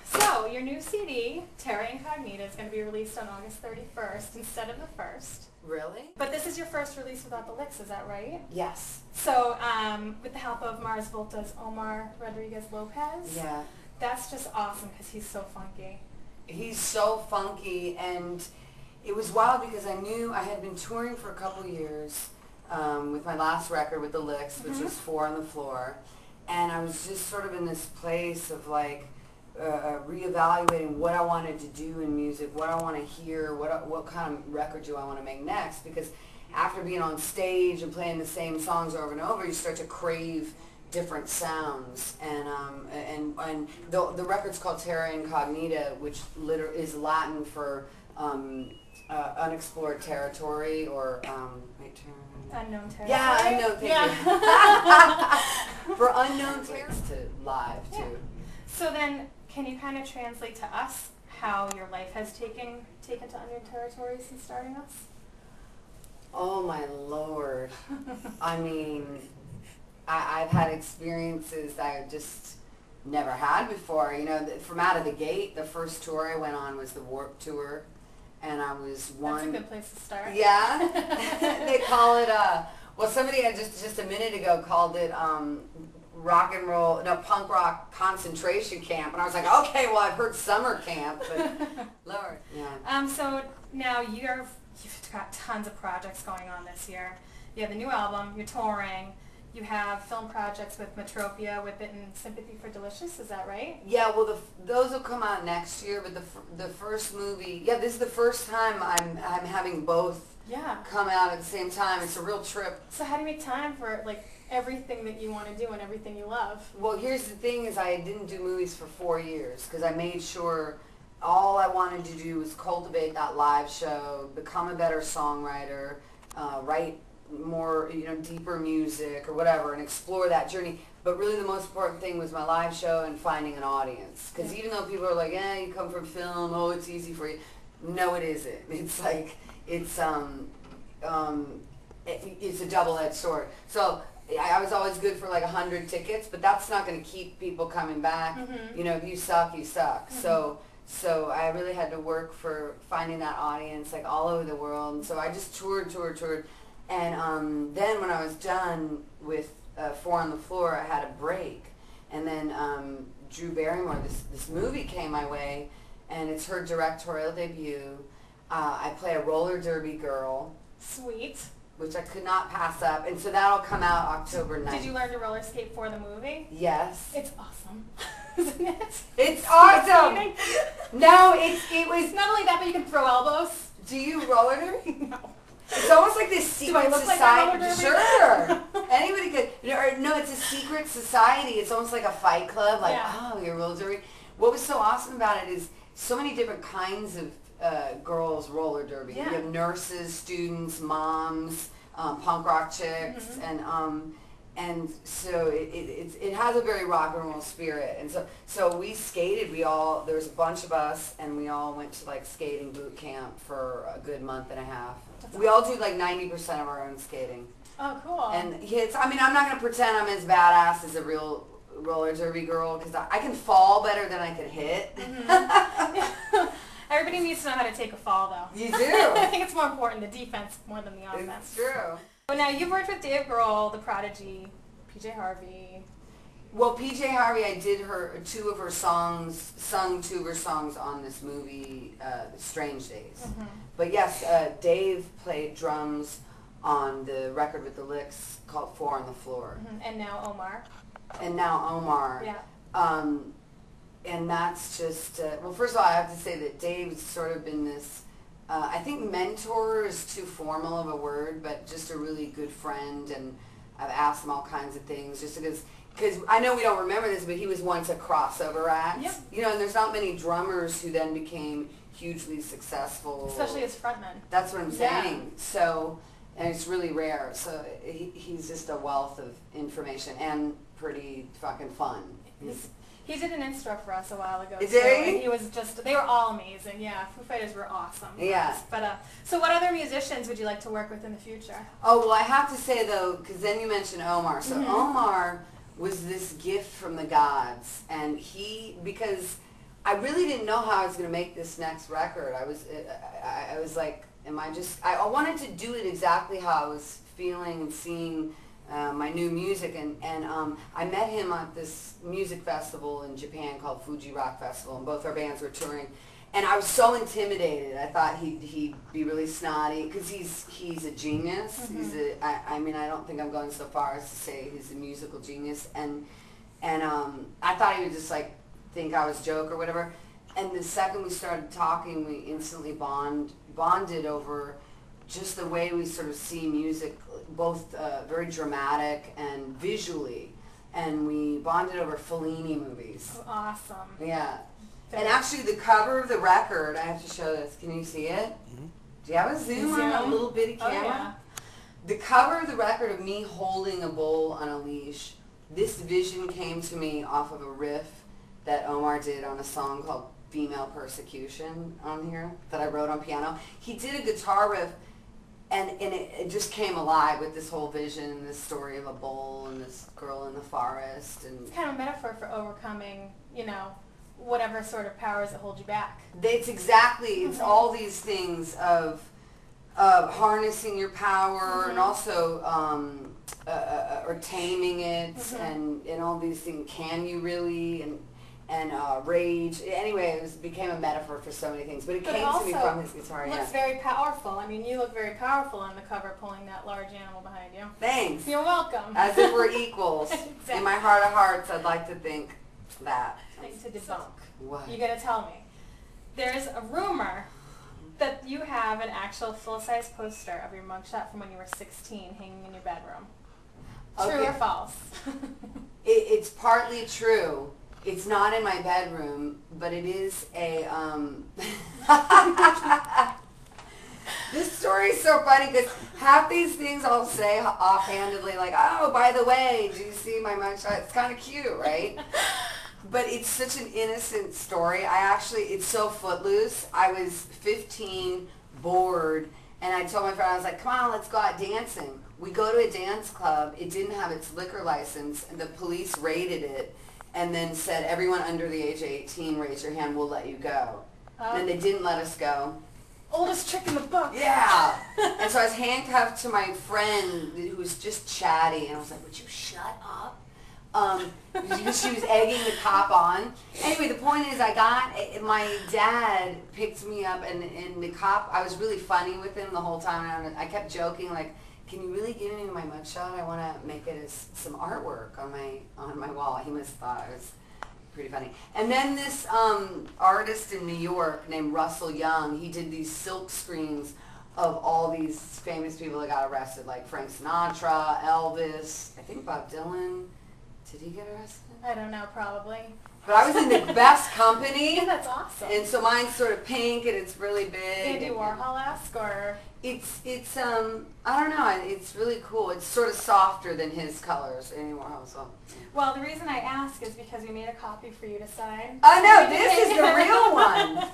So, your new CD, Terra Incognita, is going to be released on August 31st instead of the 1st. Really? But this is your first release without the licks, is that right? Yes. So, with the help of Mars Volta's Omar Rodriguez Lopez. Yeah. That's just awesome because he's so funky. He's so funky, and it was wild because I knew I had been touring for a couple years with my last record with the Licks, which was 4 on the Floor, and I was just sort of in this place of like reevaluating what I wanted to do in music, what I want to hear, what kind of record do I want to make next, because after being on stage and playing the same songs over and over, you start to crave different sounds, and the record's called Terra Incognita, which is Latin for unexplored territory, or unknown territory. Yeah, unknown. Thank you. For unknown territory to live too. Yeah. So then, can you kind of translate to us how your life has taken to unknown territory since starting us? Oh my Lord! I mean, I've had experiences that I just never had before. You know, from out of the gate, the first tour I went on was the Warped Tour, and I was one. That's a good place to start. Yeah, they call it well, somebody had just a minute ago called it punk rock concentration camp, and I was like, okay, well, I've heard summer camp, but Lord, yeah. So now you've got tons of projects going on this year. You have the new album, you're touring, you have film projects with Metropia, Whip It, and Sympathy for Delicious, is that right? Yeah, well, those will come out next year, but the first movie, yeah, this is the first time I'm having both come out at the same time. It's a real trip. So how do you make time for, like, everything that you want to do and everything you love? Well, here's the thing is I didn't do movies for 4 years because I made sure all I wanted to do was cultivate that live show, become a better songwriter, write more, deeper music or whatever, and explore that journey. But really the most important thing was my live show and finding an audience. Because even though people are like, you come from film, oh, it's easy for you. No, it isn't. It's like, it's a double-edged sword. So I was always good for like 100 tickets, but that's not going to keep people coming back. If you suck, you suck. So I really had to work for finding that audience like all over the world. And so I just toured. And then when I was done with 4 on the Floor, I had a break. And then Drew Barrymore, this movie came my way, and it's her directorial debut. I play a roller derby girl. Sweet. Which I could not pass up. And so that'll come out October 9th. Did you learn to roller skate for the movie? Yes. It's awesome. Isn't it? It's awesome. No, it was... Not only that, but you can throw elbows. Do you roller derby? No. It's almost like this secret society. Like sure. Anybody could. No, it's a secret society. It's almost like a fight club. Like, oh, you're roller derby. What was so awesome about it is so many different kinds of girls roller derby. You have nurses, students, moms, punk rock chicks, and so it has a very rock and roll spirit. And so we skated. There was a bunch of us, and we all went to like skating boot camp for a good month and a half. We all do like 90% of our own skating. Oh, cool. And I'm not going to pretend I'm as badass as a real roller derby girl because I can fall better than I can hit. Everybody needs to know how to take a fall, though. You do. I think it's more important, the defense more than the offense. It's true. Well, now, you've worked with Dave Grohl, The Prodigy, PJ Harvey. Well, PJ Harvey, I did sung 2 of her songs on this movie, Strange Days. But yes, Dave played drums on the record with the Licks called 4 on the Floor. And now Omar. Yeah. And that's just, well, first of all, I have to say that Dave's sort of been this, I think mentor is too formal of a word, but just a really good friend, and I've asked him all kinds of things just because I know we don't remember this, but he was once a crossover act. Yep. And there's not many drummers who then became hugely successful. Especially as frontmen. That's what I'm saying. So, and it's really rare. So he's just a wealth of information and pretty fucking fun. He did an intro for us a while ago. Did he? And he was they were all amazing. Yeah, Foo Fighters were awesome. Yeah. But so what other musicians would you like to work with in the future? Oh, well, I have to say, though, because then you mentioned Omar. So Omar was this gift from the gods, and he because I really didn't know how I was going to make this next record. I was like, I wanted to do it exactly how I was feeling and seeing my new music, and I met him at this music festival in Japan called Fuji Rock Festival, and both our bands were touring. And I was so intimidated. I thought he'd be really snotty because he's a genius. Mm-hmm. I mean, I don't think I'm going so far as to say he's a musical genius. And I thought he would just like think I was a joke or whatever. And the second we started talking, we instantly bonded over just the way we sort of see music, both very dramatic and visually. And we bonded over Fellini movies. Oh, awesome. Yeah. And actually, the cover of the record, I have to show this. Can you see it? Mm-hmm. Do you have a zoom on a little bitty camera? Oh, yeah. The cover of the record of me holding a bull on a leash, this vision came to me off of a riff that Omar did on a song called Female Persecution on here that I wrote on piano. He did a guitar riff, and it just came alive with this whole vision and this story of a bull and this girl in the forest. And it's kind of a metaphor for overcoming, whatever sort of powers that hold you back. It's exactly, it's all these things of harnessing your power and also or taming it and all these things. Can you really? And rage. Anyway, it became a metaphor for so many things. But it came to me from his guitar. Looks very powerful. I mean, you look very powerful on the cover pulling that large animal behind you. Thanks. You're welcome. As if we're equals. Exactly. In my heart of hearts, I'd like to think that. Things to debunk. What? You gotta tell me. There's a rumor that you have an actual full-size poster of your mugshot from when you were 16 hanging in your bedroom. True or false? It's partly true. It's not in my bedroom, but it is a, This story is so funny because half these things I'll say offhandedly, like, oh, by the way, do you see my mugshot? It's kind of cute, right? But it's such an innocent story. It's so footloose. I was 15, bored, and I told my friend, I was like, come on, let's go out dancing. We go to a dance club. It didn't have its liquor license, and the police raided it and then said, everyone under the age of 18, raise your hand, we'll let you go. And they didn't let us go. Oldest trick in the book. Yeah. And so I was handcuffed to my friend who was just chatty, and I was like, would you shut up? Because she was egging the cop on. Anyway, the point is my dad picked me up, and the cop, I was really funny with him the whole time. And I kept joking, like, can you really give me my mugshot? I want to make it as some artwork on my wall. He must have thought it was pretty funny. And then this artist in New York named Russell Young, he did these silk screens of all these famous people that got arrested, like Frank Sinatra, Elvis, I think Bob Dylan. Did he get arrested? I don't know, probably. But I was in the best company. That's awesome. And so mine's sort of pink and it's really big. Andy Warhol-esque, or? It's I don't know, it's really cool. It's sort of softer than his colors, Andy Warhol. So. Well, the reason I ask is because we made a copy for you to sign. Oh no, this is the real one.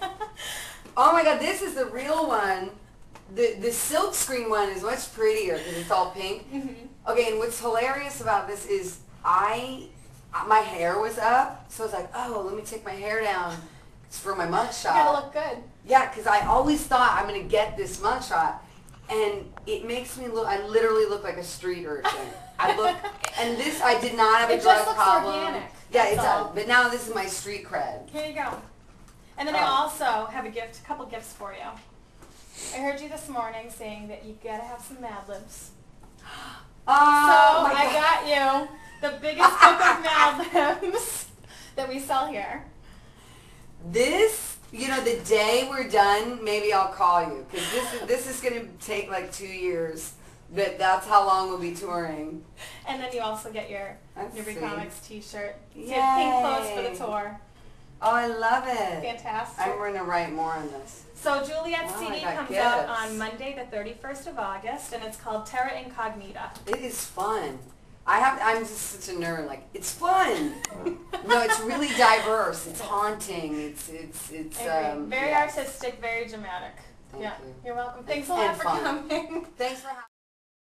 Oh my God, this is the real one. The silk screen one is much prettier because it's all pink. Okay, and what's hilarious about this is my hair was up, so I was like, oh, let me take my hair down. It's for my mugshot. You gotta look good. Yeah, because I always thought I'm going to get this mugshot, and it makes me look, I literally look like a street urchin. And this, I did not have a drug problem. Organic. Yeah, it does. But now this is my street cred. Here you go. And then I also have a couple gifts for you. I heard you this morning saying that you gotta have some Mad Libs. So I got you the biggest book of Mad Libs that we sell here. This, the day we're done, maybe I'll call you because this is going to take like 2 years. But that's how long we'll be touring. And then you also get your Newbury Comics T-shirt. So you Yay. have pink clothes for the tour. Oh, I love it. Fantastic. I'm going to write more on this. So Juliette's CD comes out on Monday, the 31st of August, and it's called Terra Incognita. It is fun. I'm just such a nerd. Like, it's fun. No, it's really diverse. It's haunting. It's very artistic, very dramatic. Thank you. You're welcome. Thanks a lot for coming. Thanks for having me.